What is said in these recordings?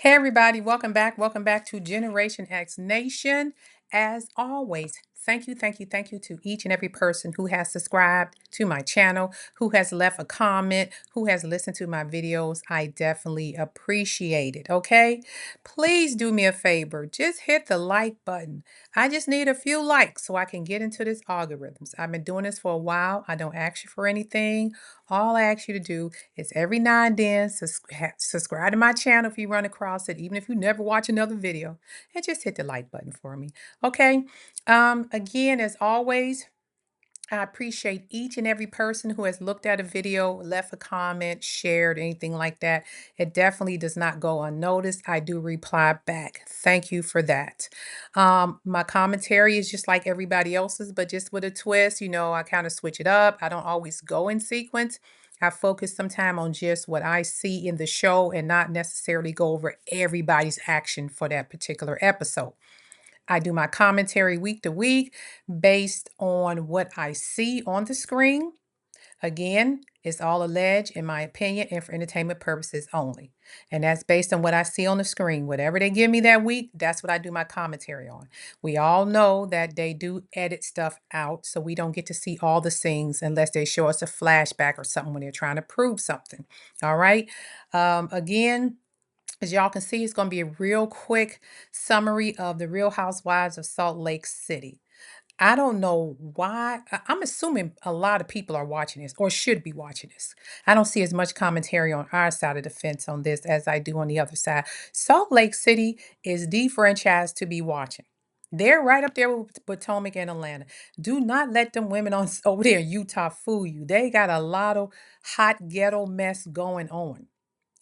Hey everybody, welcome back to Generation X Nation. As always, thank you to each and every person who has subscribed to my channel, who has left a comment, who has listened to my videos. I definitely appreciate it, okay? Please do me a favor, just hit the like button. I just need a few likes so I can get into this algorithms. I've been doing this for a while. I don't ask you for anything. All I ask you to do is every now and then subscribe to my channel if you run across it, even if you never watch another video, and just hit the like button for me. Okay. Again, as always, I appreciate each and every person who has looked at a video, left a comment, shared, anything like that. It definitely does not go unnoticed. I do reply back. Thank you for that. My commentary is just like everybody else's, but just with a twist. I kind of switch it up. I don't always go in sequence. I focus sometime on just what I see in the show and not necessarily go over everybody's action for that particular episode. I do my commentary week to week based on what I see on the screen. Again, it's all alleged, in my opinion, and for entertainment purposes only. And that's based on what I see on the screen. Whatever they give me that week, that's what I do my commentary on. We all know that they do edit stuff out, so we don't get to see all the scenes unless they show us a flashback or something when they're trying to prove something. All right. Again, as y'all can see, it's going to be a real quick summary of the Real Housewives of Salt Lake City. I don't know why. I'm assuming a lot of people are watching this or should be watching this. I don't see as much commentary on our side of the fence on this as I do on the other side. Salt Lake City is the franchise to be watching. They're right up there with Potomac and Atlanta. Do not let them women on over there in Utah fool you. They got a lot of hot ghetto mess going on.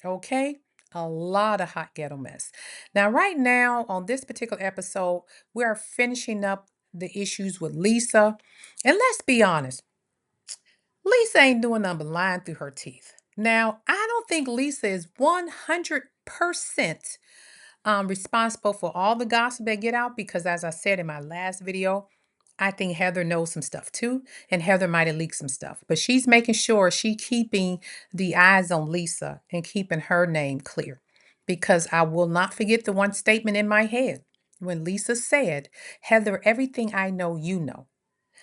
Okay? A lot of hot ghetto mess. Now, right now, on this particular episode, we are finishing up the issues with Lisa. And let's be honest, Lisa ain't doing nothing but lying through her teeth. Now, I don't think Lisa is 100% responsible for all the gossip that get out because, as I said in my last video, I think Heather knows some stuff too, and Heather might have leaked some stuff. But she's making sure she keeping the eyes on Lisa and keeping her name clear. Because I will not forget the one statement in my head when Lisa said, Heather, everything I know, you know.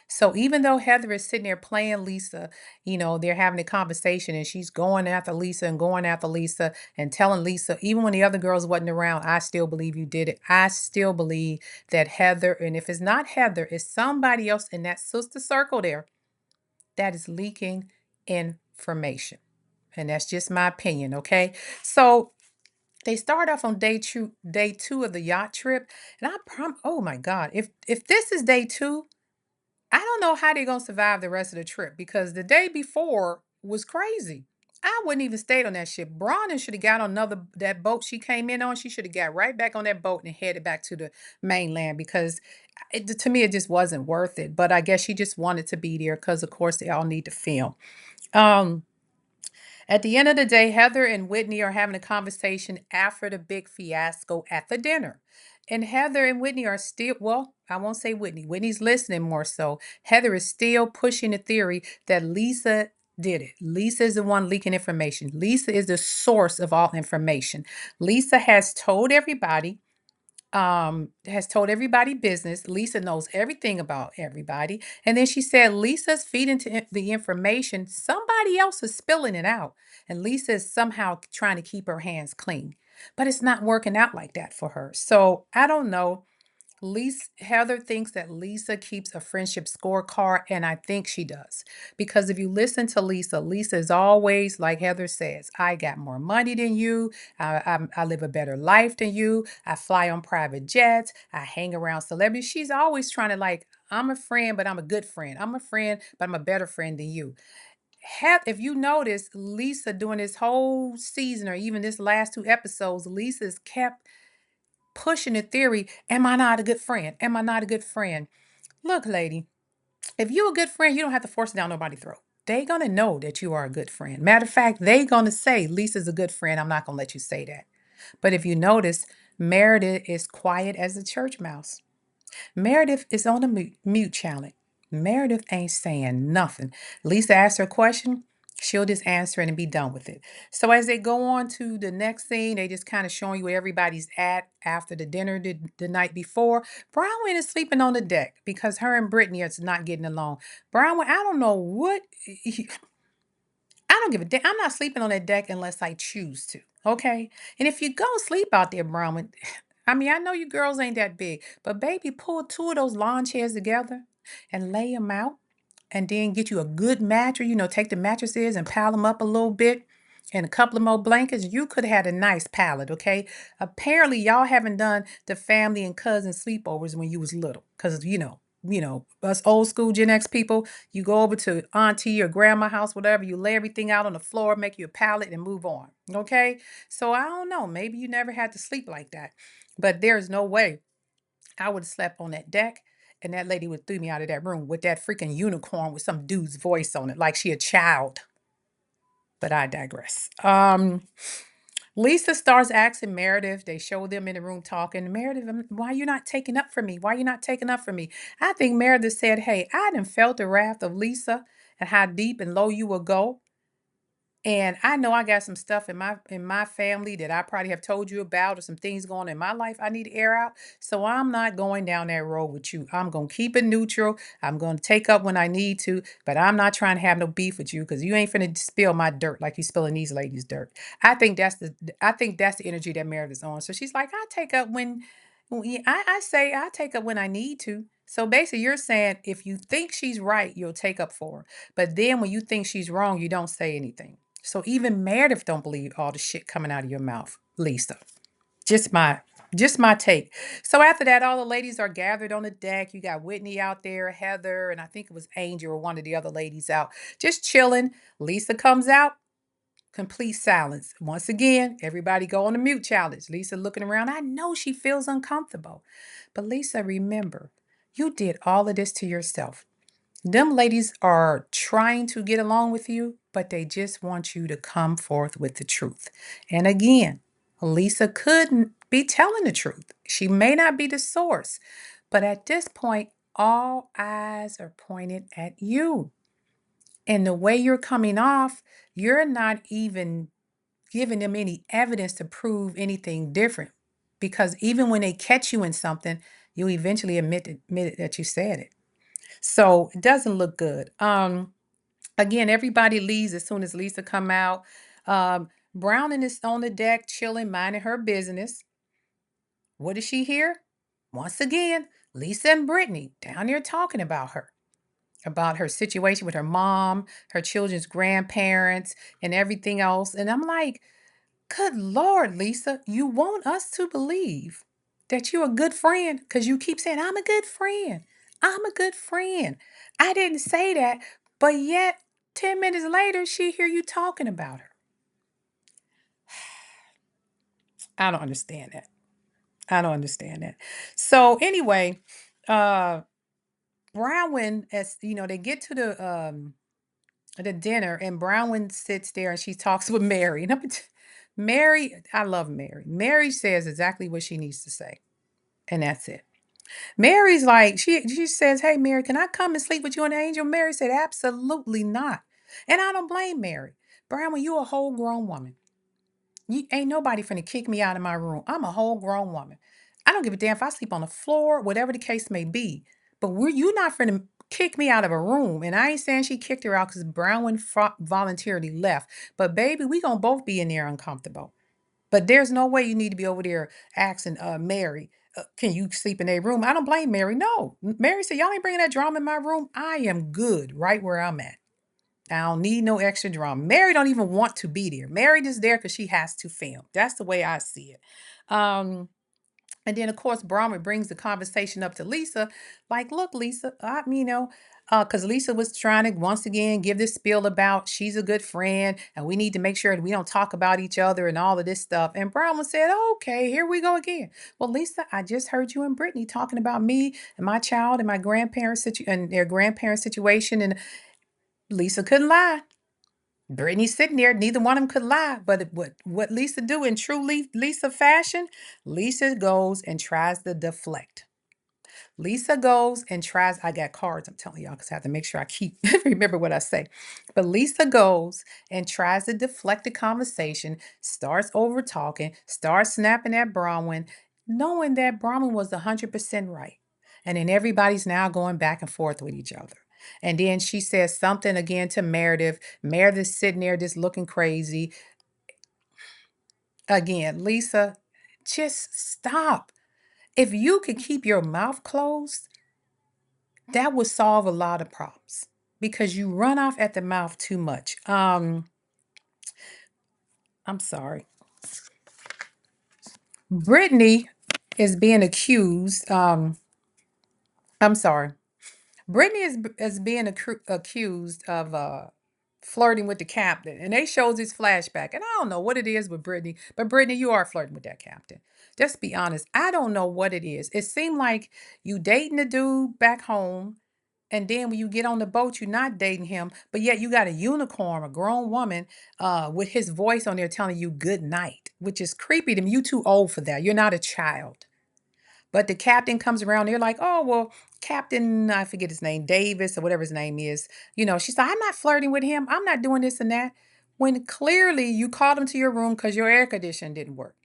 So even though Heather is sitting there playing Lisa, they're having a conversation and she's going after Lisa and going after Lisa and telling Lisa, even when the other girls wasn't around, I still believe you did it. I still believe that Heather, and if it's not Heather, it's somebody else in that sister circle there that is leaking information. And that's just my opinion, okay? So they start off on day two of the yacht trip. And oh my God, if this is day two, I don't know how they're gonna survive the rest of the trip because the day before was crazy. I wouldn't even stayed on that ship. Bronner should have got on that boat she came in on. She should have got right back on that boat and headed back to the mainland because to me it just wasn't worth it. But I guess she just wanted to be there because of course they all need to film. Um, at the end of the day, Heather and Whitney are having a conversation after the big fiasco at the dinner. And Heather and Whitney are still, well, I won't say Whitney. Whitney's listening more so. Heather is still pushing the theory that Lisa did it. Lisa is the one leaking information. Lisa is the source of all information. Lisa has told everybody business. Lisa knows everything about everybody. And then she said Lisa's feeding to the information. Somebody else is spilling it out. And Lisa is somehow trying to keep her hands clean. But it's not working out like that for her. So I don't know. Heather thinks that Lisa keeps a friendship scorecard, and I think she does. Because if you listen to Lisa, Lisa is always, like Heather says, I got more money than you. I live a better life than you. I fly on private jets. I hang around celebrities. She's always trying to I'm a friend, but I'm a good friend. I'm a friend, but I'm a better friend than you. If you notice, Lisa during this whole season or even this last two episodes, Lisa's kept pushing the theory, am I not a good friend? Am I not a good friend? Look, lady, if you're a good friend, you don't have to force it down nobody's throat. They gonna know that you are a good friend. Matter of fact, they gonna say, Lisa's a good friend. I'm not gonna let you say that. But if you notice, Meredith is quiet as a church mouse. Meredith is on a mute challenge. Meredith ain't saying nothing. Lisa asked her a question. She'll just answer it and be done with it. So as they go on to the next scene, they just kind of showing you where everybody's at after the dinner the night before. Bronwyn is sleeping on the deck because her and Brittany are not getting along. Bronwyn, I don't know what. I don't give a damn. I'm not sleeping on that deck unless I choose to. Okay. And if you go sleep out there, Bronwyn, I mean, I know you girls ain't that big, but baby, pull two of those lawn chairs together and lay them out and then get you a good mattress. Take the mattresses and pile them up a little bit and a couple of more blankets. You could have had a nice pallet, okay? Apparently, y'all haven't done the family and cousin sleepovers when you was little, because us old school Gen X people, you go over to auntie or grandma house, whatever, you lay everything out on the floor, make you a pallet, and move on, okay? So I don't know, maybe you never had to sleep like that, but there's no way I would have slept on that deck, and that lady would threw me out of that room with that freaking unicorn with some dude's voice on it, like she a child. But I digress. Lisa starts asking Meredith. They show them in the room talking. Meredith, why you not taking up for me? Why you not taking up for me? I think Meredith said, hey, I done felt the wrath of Lisa and how deep and low you will go. And I know I got some stuff in my family that I probably have told you about, or some things going on in my life I need to air out. So I'm not going down that road with you. I'm going to keep it neutral. I'm going to take up when I need to, but I'm not trying to have no beef with you because you ain't finna spill my dirt like you spilling these ladies' dirt. I think that's the energy that Meredith's on. So she's like, I take up yeah, I say I take up when I need to. So basically, you're saying if you think she's right, you'll take up for her. But then when you think she's wrong, you don't say anything. So even Meredith don't believe all the shit coming out of your mouth, Lisa. Just my just my take. So after that, all the ladies are gathered on the deck. You got Whitney out there, Heather, and I think it was Angel or one of the other ladies out, just chilling. Lisa comes out, complete silence. Once again, everybody go on the mute challenge. Lisa looking around. I know she feels uncomfortable. But Lisa, remember, you did all of this to yourself. Them ladies are trying to get along with you, but they just want you to come forth with the truth. And again, Lisa couldn't be telling the truth. She may not be the source, but at this point, all eyes are pointed at you. And the way you're coming off, you're not even giving them any evidence to prove anything different. Because even when they catch you in something, you eventually admit it that you said it. So it doesn't look good. Again, everybody leaves as soon as Lisa come out. Browning is on the deck, chilling, minding her business. What does she hear? Once again, Lisa and Brittany down there talking about her situation with her mom, her children's grandparents, and everything else. And I'm like, good Lord, Lisa, you want us to believe that you're a good friend because you keep saying, I'm a good friend. I'm a good friend. I didn't say that, but yet 10 minutes later, she hear you talking about her. I don't understand that. I don't understand that. So anyway, uh Brown, as you know, they get to the dinner, and Brown sits there and she talks with Mary. And Mary, I love Mary. Mary says exactly what she needs to say. And that's it. Mary's like, she says, hey, Mary, can I come and sleep with you and Angel? Mary said, absolutely not. And I don't blame Mary. Brown, when you a whole grown woman, you ain't nobody finna kick me out of my room. I'm a whole grown woman. I don't give a damn if I sleep on the floor, whatever the case may be. But you not finna kick me out of a room. And I ain't saying she kicked her out because Brown voluntarily left. But baby, we gonna both be in there uncomfortable. But there's no way you need to be over there asking Mary, can you sleep in a room? I don't blame Mary. No. Mary said, y'all ain't bringing that drama in my room. I am good right where I'm at. I don't need no extra drama. Mary don't even want to be there. Mary is there because she has to film. That's the way I see it. Um, and then, of course, Brahma brings the conversation up to Lisa. Like, look, Lisa, because Lisa was trying to, once again, give this spiel about she's a good friend and we need to make sure that we don't talk about each other and all of this stuff. And Brahma said, okay, here we go again. Well, Lisa, I just heard you and Brittany talking about me and my child and my grandparents and their grandparents situation. And Lisa couldn't lie. Brittany's sitting there. Neither one of them could lie. But what Lisa do in true Lisa fashion, Lisa goes and tries to deflect. Lisa goes and tries, I got cards, I'm telling y'all, because I have to make sure I keep remember what I say. But Lisa goes and tries to deflect the conversation, starts over talking, starts snapping at Bronwyn, knowing that Bronwyn was 100% right. And then everybody's now going back and forth with each other. And then she says something again to Meredith. Meredith's sitting there just looking crazy. Again, Lisa, just stop. If you could keep your mouth closed, that would solve a lot of problems because you run off at the mouth too much. I'm sorry. Brittany is being accused. I'm sorry. Brittany is being accused of flirting with the captain, and they shows this flashback. And I don't know what it is with Brittany, but Brittany, you are flirting with that captain. Just be honest. I don't know what it is. It seemed like you dating a dude back home, and then when you get on the boat, you're not dating him, but yet you got a unicorn, a grown woman, with his voice on there telling you good night, which is creepy to me. You too old for that. You're not a child. But the captain comes around, they're like, oh, well, Captain, I forget his name, Davis or whatever his name is. She's like, I'm not flirting with him. I'm not doing this and that. When clearly you called him to your room because your air conditioning didn't work.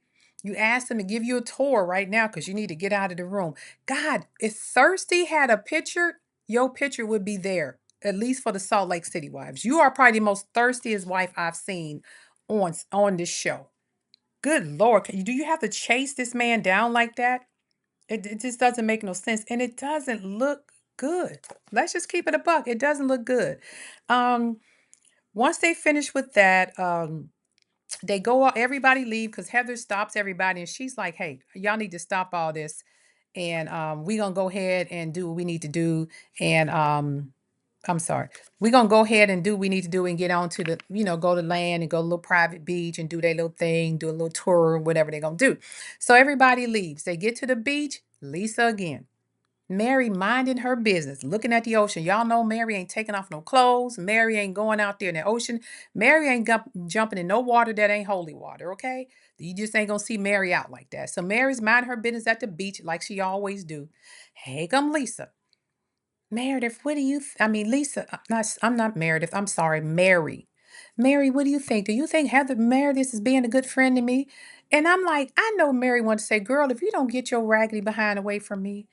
You asked him to give you a tour right now because you need to get out of the room. God, if Thirsty had a picture, your picture would be there, at least for the Salt Lake City wives. You are probably the most thirstiest wife I've seen on this show. Good Lord, do you have to chase this man down like that? It just doesn't make no sense, and it doesn't look good. Let's just keep it a buck. It doesn't look good. Um, Once they finish with that, they go out, everybody leave because Heather stops everybody and she's like, hey, y'all need to stop all this. And we're gonna go ahead and do what we need to do. And I'm sorry. We're gonna go ahead and do what we need to do and get on to the, go to land and go to a little private beach and do their little thing, do a little tour, whatever they're gonna do. So everybody leaves. They get to the beach, Lisa again. Mary minding her business, looking at the ocean. Y'all know Mary ain't taking off no clothes. Mary ain't going out there in the ocean. Mary ain't jumping in no water that ain't holy water, okay? You just ain't gonna see Mary out like that. So Mary's minding her business at the beach like she always do. Hey, come Lisa. Meredith, what do you I mean, Lisa, I'm not Meredith. I'm sorry, Mary. Mary, what do you think? Do you think Heather Meredith is being a good friend to me? And I'm like, I know Mary wants to say, girl, if you don't get your raggedy behind away from me,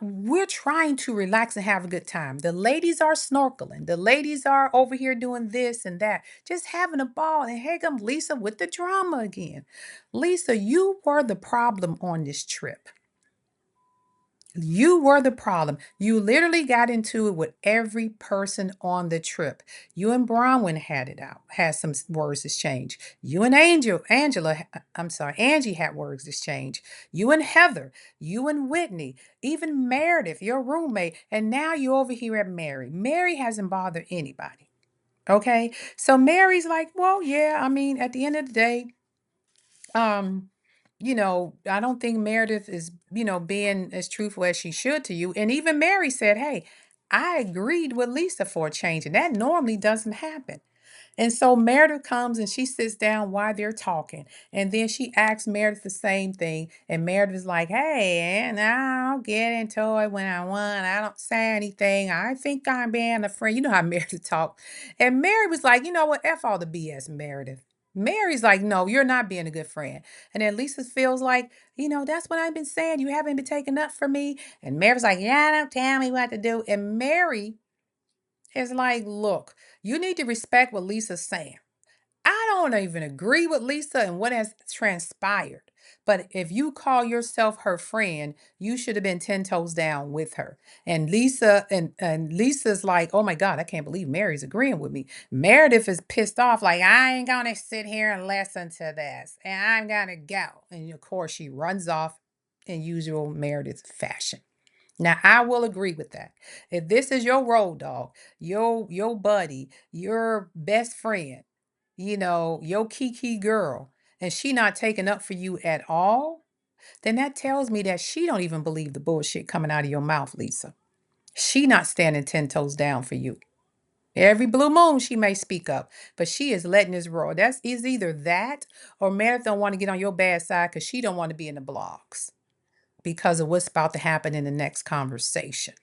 we're trying to relax and have a good time. The ladies are snorkeling. The ladies are over here doing this and that, just having a ball. And here comes Lisa with the drama again. Lisa, you were the problem on this trip. You were the problem. You literally got into it with every person on the trip. You and Bronwyn had some words exchange. You and Angie had words exchange. You and Heather, you and Whitney, even Meredith, your roommate, and now you're over here at Mary. Mary hasn't bothered anybody. Okay? So Mary's like, well, yeah, I mean, at the end of the day, um, I don't think Meredith is, being as truthful as she should to you. And even Mary said, hey, I agreed with Lisa for a change, and that normally doesn't happen. And so Meredith comes and she sits down while they're talking. And then she asks Meredith the same thing. And Meredith is like, hey, and I'll get into it when I want. I don't say anything. I think I'm being a friend. You know how Meredith talk. And Mary was like, you know what? F all the BS, Meredith. Mary's like, no, you're not being a good friend. And then Lisa feels like, that's what I've been saying. You haven't been taking up for me. And Mary's like, yeah, don't tell me what to do. And Mary is like, look, you need to respect what Lisa's saying. I don't even agree with Lisa and what has transpired. But if you call yourself her friend, you should have been 10 toes down with her. And Lisa's like, oh my God, I can't believe Mary's agreeing with me. Meredith is pissed off, like, I ain't gonna sit here and listen to this. And I'm gonna go. And of course, she runs off in usual Meredith fashion. Now, I will agree with that. If this is your road dog, your buddy, your best friend, your Kiki girl, and she not taking up for you at all, then that tells me that she don't even believe the bullshit coming out of your mouth, Lisa. She not standing 10 toes down for you. Every blue moon she may speak up, but she is letting this roll. That's is either that or Meredith don't want to get on your bad side because she don't want to be in the blogs. because of what's about to happen in the next conversation.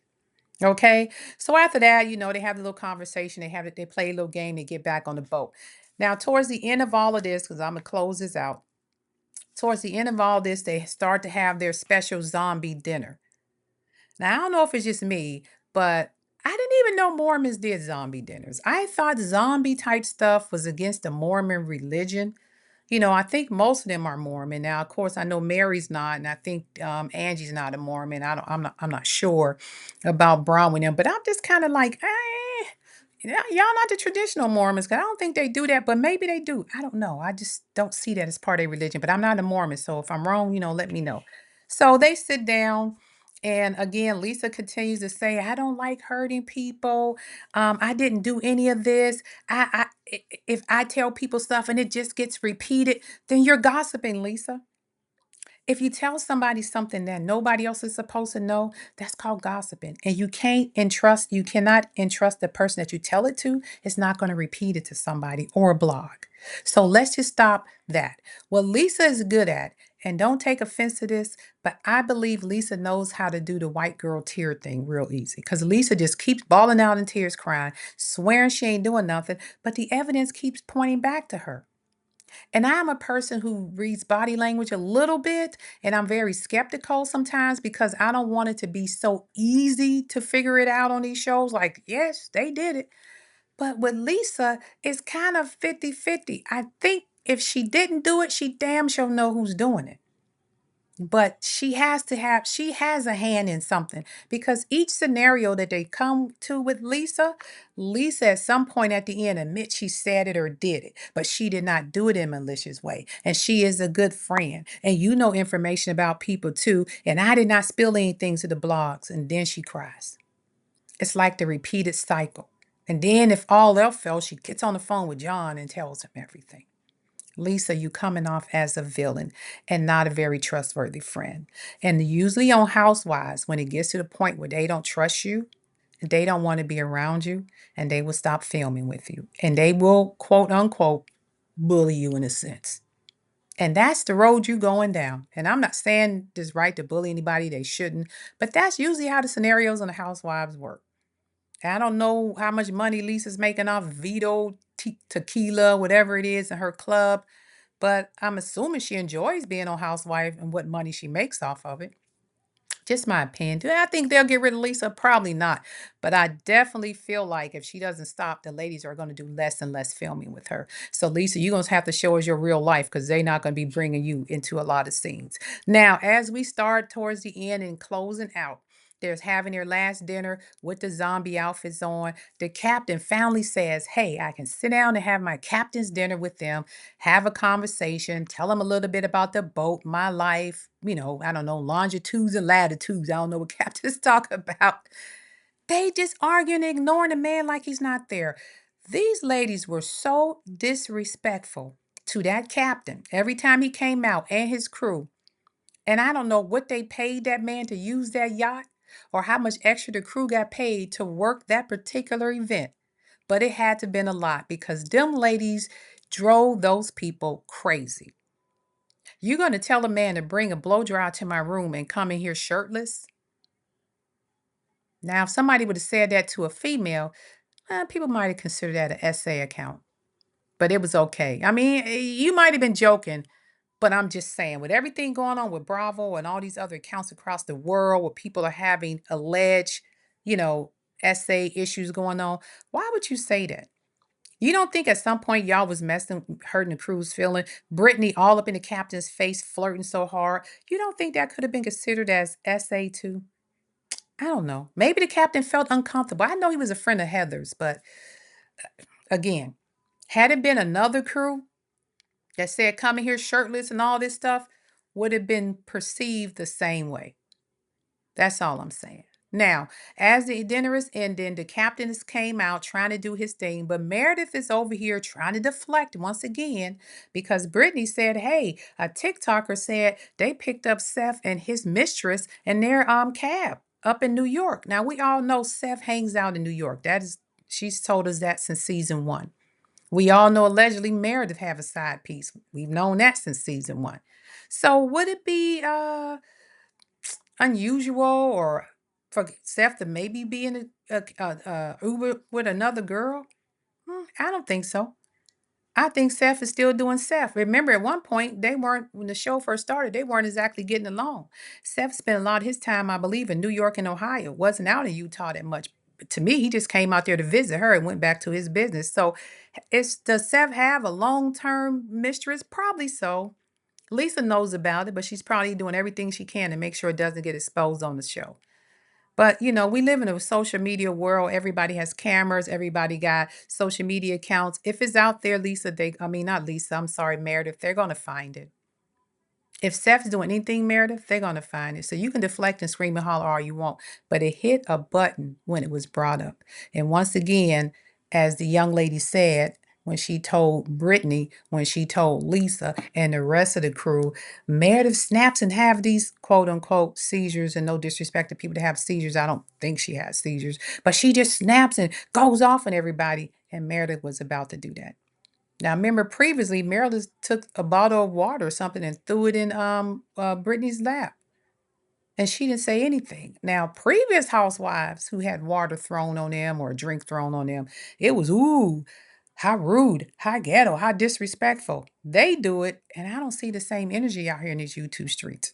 Okay. So after that, they have a little conversation. They play a little game. They get back on the boat. Now, towards the end of all of this, because I'm gonna close this out. Towards the end of all this, they start to have their special zombie dinner. Now, I don't know if it's just me, but I didn't even know Mormons did zombie dinners. I thought zombie type stuff was against the Mormon religion. I think most of them are Mormon. Now, of course, I know Mary's not, and I think Angie's not a Mormon. I'm not sure about Brown with them, but I'm just kind of like, y'all not the traditional Mormons, 'cause I don't think they do that, but maybe they do. I don't know. I just don't see that as part of their religion. But I'm not a Mormon, so if I'm wrong, let me know. So they sit down. And again, Lisa continues to say, I don't like hurting people. I didn't do any of this. If I tell people stuff and it just gets repeated, then you're gossiping, Lisa. If you tell somebody something that nobody else is supposed to know, that's called gossiping. And you cannot entrust the person that you tell it to. It's not going to repeat it to somebody or a blog. So let's just stop that. What Lisa is good at, and don't take offense to this, but I believe Lisa knows how to do the white girl tear thing real easy. Because Lisa just keeps bawling out in tears, crying, swearing she ain't doing nothing, but the evidence keeps pointing back to her. And I'm a person who reads body language a little bit, and I'm very skeptical sometimes because I don't want it to be so easy to figure it out on these shows. Like, yes, they did it. But with Lisa, it's kind of 50-50. I think if she didn't do it, she damn sure know who's doing it. But she has a hand in something because each scenario that they come to with Lisa, Lisa at some point at the end admits she said it or did it, but she did not do it in a malicious way. And she is a good friend. And you know information about people too. And I did not spill anything to the blogs. And then she cries. It's like the repeated cycle. And then if all else fails, she gets on the phone with John and tells him everything. Lisa, you coming off as a villain and not a very trustworthy friend. And usually on Housewives, when it gets to the point where they don't trust you, they don't want to be around you, and they will stop filming with you. And they will, quote unquote, bully you in a sense. And that's the road you going down. And I'm not saying this right to bully anybody, they shouldn't, but that's usually how the scenarios on the Housewives work. I don't know how much money Lisa's making off tequila, whatever it is in her club, but I'm assuming she enjoys being on Housewife and what money she makes off of it. Just my opinion. Do I think they'll get rid of Lisa? Probably not. But I definitely feel like if she doesn't stop, the ladies are going to do less and less filming with her. So, Lisa, you're going to have to show us your real life because they're not going to be bringing you into a lot of scenes. Now, as we start towards the end and closing out, there's having their last dinner with the zombie outfits on. The captain finally says, hey, I can sit down and have my captain's dinner with them, have a conversation, tell them a little bit about the boat, my life, I don't know, longitudes and latitudes. I don't know what captains talk about. They just arguing and ignoring the man like he's not there. These ladies were so disrespectful to that captain every time he came out and his crew. And I don't know what they paid that man to use that yacht or how much extra the crew got paid to work that particular event. But it had to have been a lot because them ladies drove those people crazy. You're going to tell a man to bring a blow dryer to my room and come in here shirtless? Now, if somebody would have said that to a female, people might have considered that an essay account, but it was okay. I mean, you might have been joking, but I'm just saying, with everything going on with Bravo and all these other accounts across the world where people are having alleged, you know, essay issues going on, why would you say that? You don't think at some point y'all was messing, hurting the crew's feeling? Brittany all up in the captain's face, flirting so hard. You don't think that could have been considered as SA too? I don't know. Maybe the captain felt uncomfortable. I know he was a friend of Heather's, but again, had it been another crew that said coming here shirtless and all this stuff, would have been perceived the same way. That's all I'm saying. Now, as the dinner is ending, the captain came out trying to do his thing, but Meredith is over here trying to deflect once again because Brittany said, hey, a TikToker said they picked up Seth and his mistress in their cab up in New York. Now, we all know Seth hangs out in New York. She's told us that since season one. We all know allegedly Meredith have a side piece. We've known that since season one. So would it be unusual or for Seth to maybe be in a Uber with another girl? I don't think so. I think Seth is still doing Seth. Remember, at one point, they weren't, when the show first started, they weren't exactly getting along. Seth spent a lot of his time, I believe, in New York and Ohio, wasn't out in Utah that much. But to me, he just came out there to visit her and went back to his business. So, does Seth have a long term mistress? Probably so. Lisa knows about it, but she's probably doing everything she can to make sure it doesn't get exposed on the show. But we live in a social media world. Everybody has cameras. Everybody got social media accounts. If it's out there, Lisa, I mean, not Lisa, I'm sorry, Meredith, they're going to find it. If Seth's doing anything, Meredith, they're going to find it. So you can deflect and scream and holler all you want, but it hit a button when it was brought up. And once again, as the young lady said, when she told Brittany, when she told Lisa and the rest of the crew, Meredith snaps and have these quote unquote seizures, and no disrespect to people that have seizures. I don't think she has seizures, but she just snaps and goes off on everybody. And Meredith was about to do that. Now, remember previously, Meredith took a bottle of water or something and threw it in Brittany's lap, and she didn't say anything. Now, previous housewives who had water thrown on them or a drink thrown on them, it was ooh, how rude, how ghetto, how disrespectful. They do it, and I don't see the same energy out here in these YouTube streets.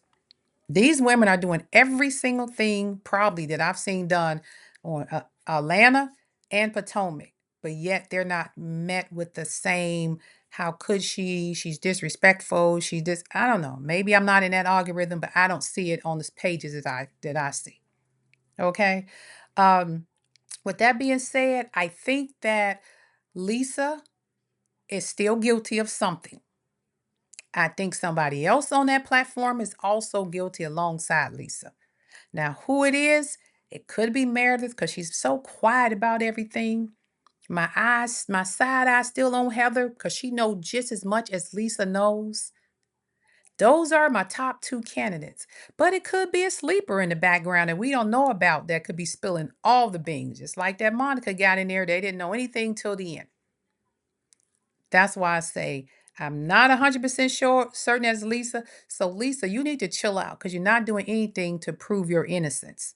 These women are doing every single thing probably that I've seen done on Atlanta and Potomac, but yet they're not met with the same. How could she? She's disrespectful. She just, I don't know. Maybe I'm not in that algorithm, but I don't see it on the pages that I see. Okay. Um, with that being said, I think that Lisa is still guilty of something. I think somebody else on that platform is also guilty alongside Lisa. Now, who it is, it could be Meredith because she's so quiet about everything. My side eye still on Heather because she knows just as much as Lisa knows. Those are my top two candidates. But it could be a sleeper in the background that we don't know about that could be spilling all the beans. Just like that Monica got in there, they didn't know anything till the end. That's why I say I'm not 100% sure, certain as Lisa. So, Lisa, you need to chill out because you're not doing anything to prove your innocence.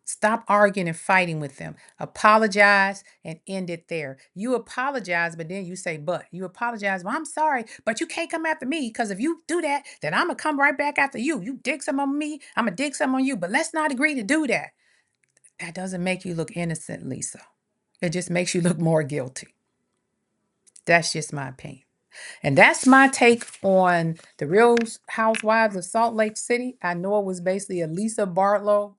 Stop arguing and fighting with them. Apologize and end it there. You apologize, but then you say, but. You apologize, well, I'm sorry, but you can't come after me because if you do that, then I'm going to come right back after you. You dig some on me, I'm going to dig some on you, but let's not agree to do that. That doesn't make you look innocent, Lisa. It just makes you look more guilty. That's just my opinion. And that's my take on the Real Housewives of Salt Lake City. I know it was basically a Lisa Barlow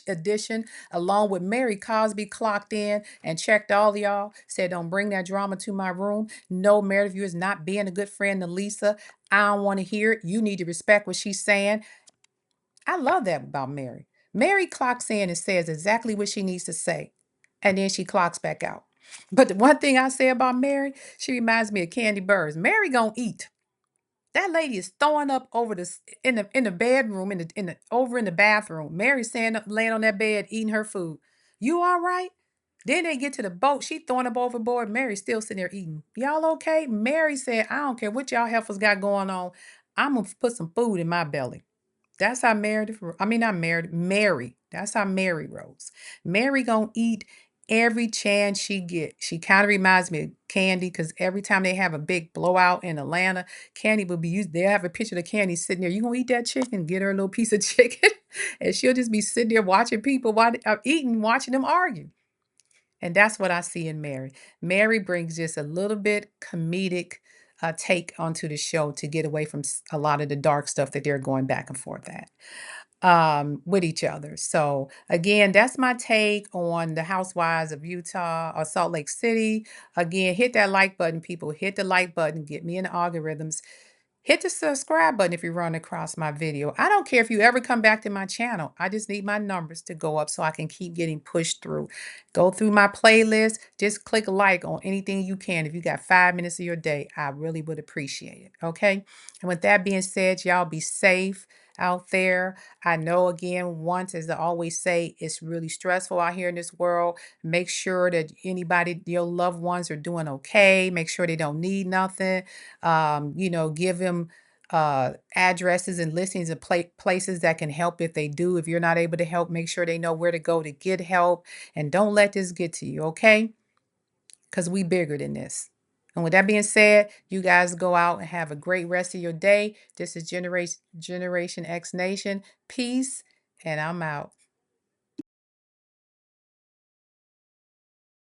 edition, along with Mary Cosby clocked in and checked all of y'all, said, don't bring that drama to my room. No, Meredith, you is not being a good friend to Lisa. I don't want to hear it. You need to respect what she's saying. I love that about Mary. Mary clocks in and says exactly what she needs to say, and then she clocks back out. But the one thing I say about Mary, she reminds me of Candy Burrs. Mary gonna eat. That lady is throwing up over in the bedroom in the over in the bathroom. Mary saying laying on that bed eating her food. You all right? Then they get to the boat. She throwing up overboard. Mary's still sitting there eating. Y'all okay? Mary said, I don't care what y'all heifers got going on. I'm gonna put some food in my belly. That's how Meredith, I mean, not Meredith, Mary. That's how Mary rose. Mary gonna eat every chance she get. She kind of reminds me of Candy because every time they have a big blowout in Atlanta, Candy will be used. They'll have a picture of Candy sitting there. You gonna eat that chicken? Get her a little piece of chicken, and she'll just be sitting there watching people while eating, watching them argue. And that's what I see in Mary. Mary brings just a little bit comedic take onto the show to get away from a lot of the dark stuff that they're going back and forth at with each other. So again, that's my take on the Housewives of Utah or Salt Lake City. Again, hit that like button, people. Hit the like button. Get me in the algorithms. Hit the subscribe button if you run across my video. I don't care if you ever come back to my channel. I just need my numbers to go up so I can keep getting pushed through. Go through my playlist. Just click like on anything you can. If you got 5 minutes of your day, I really would appreciate it. Okay. And with that being said, y'all be safe out there. I know again, once, as I always say, it's really stressful out here in this world. Make sure that anybody, your loved ones are doing okay. Make sure they don't need nothing. Give them addresses and listings of places that can help if they do. If you're not able to help, make sure they know where to go to get help. And don't let this get to you, okay? Because we bigger than this. And with that being said, you guys go out and have a great rest of your day. This is Generation X Nation. Peace, and I'm out.